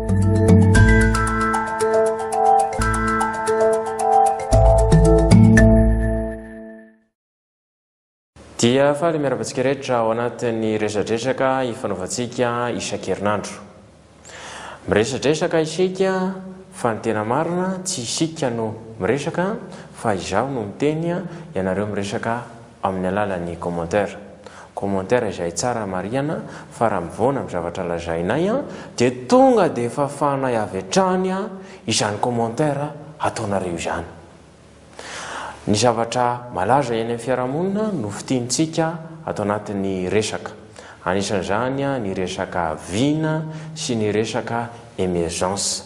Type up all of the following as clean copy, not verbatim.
Dia faly miarabantsika rehetra ao anatin'ny resadresaka ifanaovantsika isan-kerinandro. Miresadresaka isika fa ny tena marina tsy isika no miresaka fa izaho no miteny ianareo miresaka amin'ny alalan'ny commentaire. Commentaire izay tsara mariana fa raha mivoana amin'ny zavatra lazainay dia tonga dia efa fahanay avy hatrany izany commentaire ataonareo izany. Ny zavatra malaza eny amin'ny fiarahamonina no fitiantsika atao anatin'ny resaka. Anisan'izany ny resaka vina sy ny resaka émergence.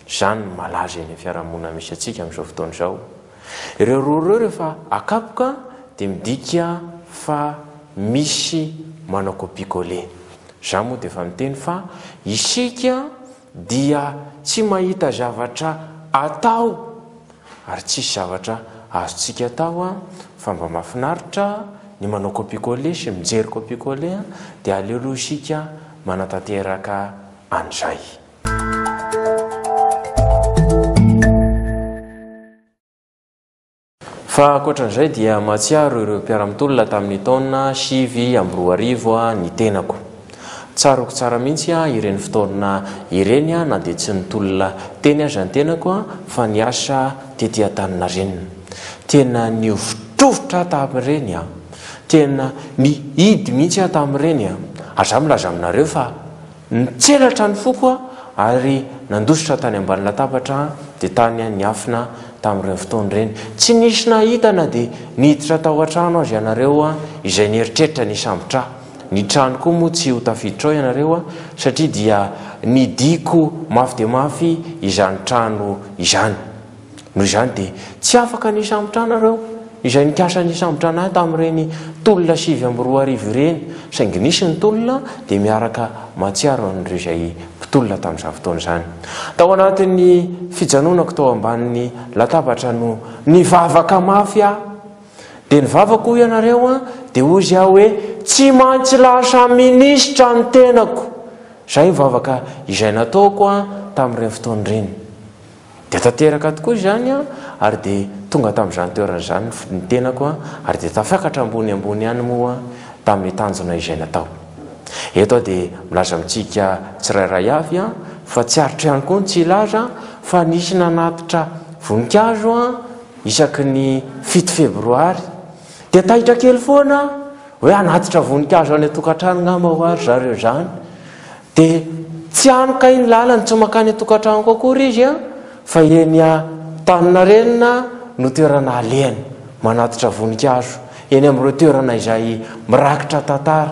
Izany malaza eny amin'ny fiarahamonina misy antsika amin'izao fotoana izao. Ireo roa rehefa akapoka dia midika fa misy manao copier-coller. Izany moa dia efa miteny fa isika dia tsy mahita zavatra atao ary tsisy zavatra azontsika atao fa mba mahafinaritra ny manao copier-coller sy mijery copier-coller dia aleoloha isika manatanteraka an'izay. Fa ankoatran'izay dia mahatsiaro ireo mpiara-mitolona tamin'ny taona 2024 ny tenako. Tsaroko tsara mihitsy ireny fotoana ireny na dia tsy nitolona teny aza ny tenako fa ny asa tetỳ Antaninarenina. Tena niovitrovotra tamin'ireny tena ny idy mihitsy tamin'ireny aza milaza aminareo fa nitselatra ny foko ary nandositra tany ambany latabatra dia tany niafina tamin'ireny fotoana ireny. Tsy nisy nahitana dia niditra tao an-trano azy ianareo izay nieritreritra ny sambotra. Ny trano koa moa tsy ho tafiditra ao ianareo satria dia nidiko mafy dia mafy izany trano izany. Noho izany dia tsy afaka ny sambotra nareo izay nikasa ny sambotra nahy tamin'ireny tolona 2024 ireny. Saingy nisy ny tolona dia miaraka mahatsiaro an'ireo izay mpitolona tamin'izany fotoana izany. Tao anatin'ny fijanonako tao ambanin'ny latabatra no nivavaka mafy dia nivavako ianareo dia ozy aho hoe tsy maintsy lasa minisitra ny tenako. Izay mivavaka izay nataoko tamin'ireny fotoana ireny. Dia tanteraka tokoa izany ary dia tonga tamin'izany toerana izany ny tenako ary dia tafiakatra ambony ihany moa tamin'ny tanjona izay natao. Eto dia milaza amintsika tsirairay avy fa tsy aritra ihany koa tsy ilaza fa nisy nanatitra voninkazo isaky ny 7 febroary. Dia tahitra kely foana hoe anatitra voninkazo any atokantrano ngamba ho ary zareo izany. Dia tsy anoka iny lalany tsy makany atokantrano kokory izy fa eny Antaninarenina no toerana alehany manatitra voninkazo. Eny amin'ireo toerana izay mirakitra tantara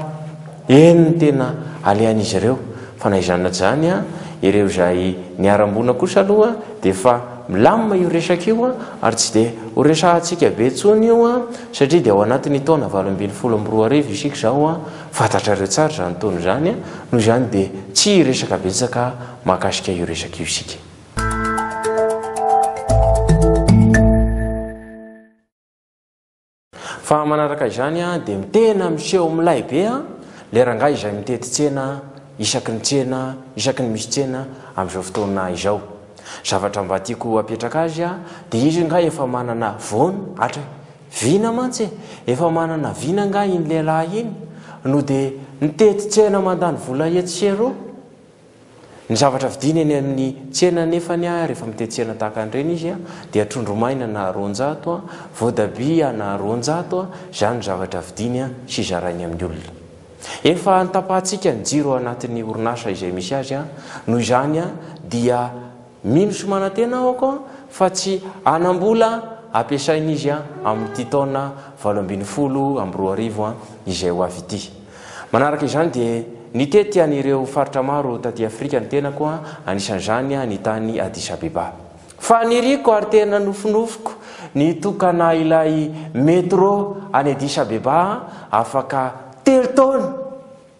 eny ny tena alehan'izy ireo. Fa na izany na izany ireo izay niara-mbona kosa aloha dia fa milamina io resaka io ary tsy dia ho resahantsika be intsony io satria dia ao anatin'ny taona 2022 isika izao fantatrareo tsara izany taona izany. Noho izany dia tsy resaka betsaka mahakasika io resaka io isika. Fa manaraka izany dia mitena miseho milay be lerangahy izay mitety tsena isaky ny tsena isaky ny misy tsena amin'izao fotoana izao. Zavatra mba tiako apetraka azy dia izy nga efa manana voany atra vina mantsy efa manana vina nga iny lehilahy iny no dia nitety tsena mandany vola etsero. Ny zavatra vidina eny amin'ny tsena nefany rehefa mitety tsena tahaka an'ireny izy dia trondromaina na 200, voatabia na 200 izany ny zavatra vidiny sy zarainy amin'ny olona. Efa nitapahantsika ny jiro anatin'ny orinasa izay misy azy noho izany dia mino sy manantena aoko fa tsy anambola ampiasain'izy amin'ity taona 2024 izay ho avy ity. Manaraka izany dia nitety an'ireo faritra maro taty Afrika ny tenako anisan'izany ny tany Addis Abeba. Fa niriko ary tena nofinofiko nitokana ilay métro any Addis Abeba afaka 3 taona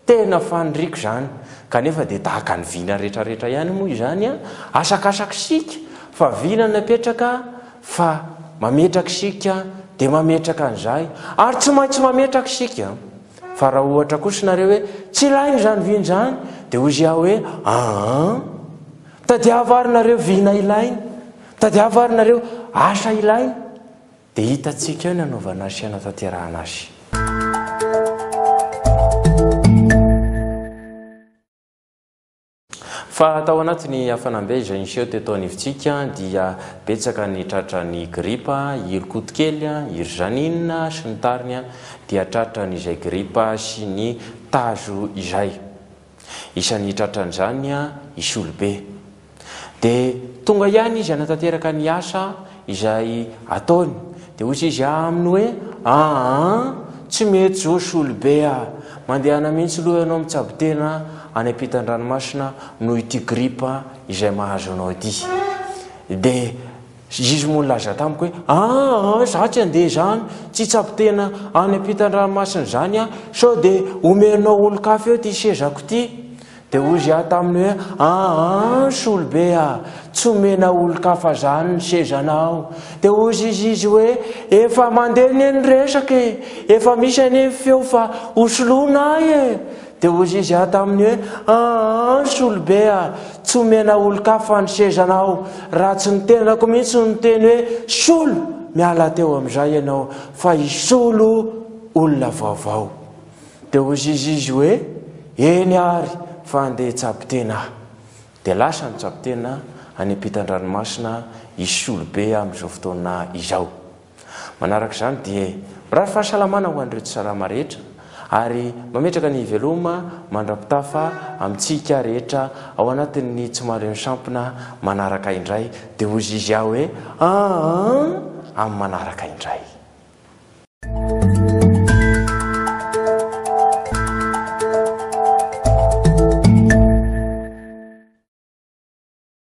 tena faniriko izany. Kanefa dia tahaka ny vina rehetrarehetra ihany moa izany asakasaky sika fa vina napetraka fa mametraka sika dia mametraka an'izay ary tsy maintsy mametraka sika. Fa raha ohatra kosa nareo hoe tsy ilainy izany vina izany dia hozy aho hoe tadiava ary nareo vina ilainy, tadiava ary nareo asa ilainy, dia hitantsika eo ny anaovana azy sy hanatanterahana azy. Fa tao anatin'ny hafanambe izay niseho teto anivontsika dia betsaka ny tratra ny gripa, iry kotikely, iry janina sy ny tariny dia tratra n'izay gripa sy ny tazo izay. Isan'ny tratran'izany isy olobe. Dia tonga ihany izy hanatanteraka ny asa izay ataony. Dia hozy izy aminy hoe tsy mety zao sy olobe mandehana mihitsy aloha ianao mitsabo tena any ampitan-dranomasina noho ity gripa izay mahazo anao ity. Dia izy moa laza tamiko hoe za tsy andeha zany, tsy tsabo tena any ampitan-dranomasina zany sao dia omenao olo-kafa eo ty sezako ty. Dia ozy taminy hoe sy olobe tsy omena olo-kafa zany ny sezanao. Dia ozy izy hoe efa mandeha ny resaka efa misy any feo fa hosolona ahy Dia ozy izy taminy hoe sy olobe tsy omena olo-kafa ny sezanao, raha tsy ny tenako mihitsy ny teny hoe solo miala teo amin'izay ianao fa isolo olona vaovao. Dia ozy izy hoe eny ary fa andeha tsabo tena. Dia lasa ny tsabo tena any ampitan-dranomasina isy olobe amin'izao fotoana izao. Manaraka izany dia mirary fahasalamana ho an'ireo tsy salama rehetra, ary mametraka ny veloma mandrapitafa amintsika rehetra ao anatin'ny tsy mareny sampona manaraka indray. Dia ozy izy hoe amin'ny manaraka indray.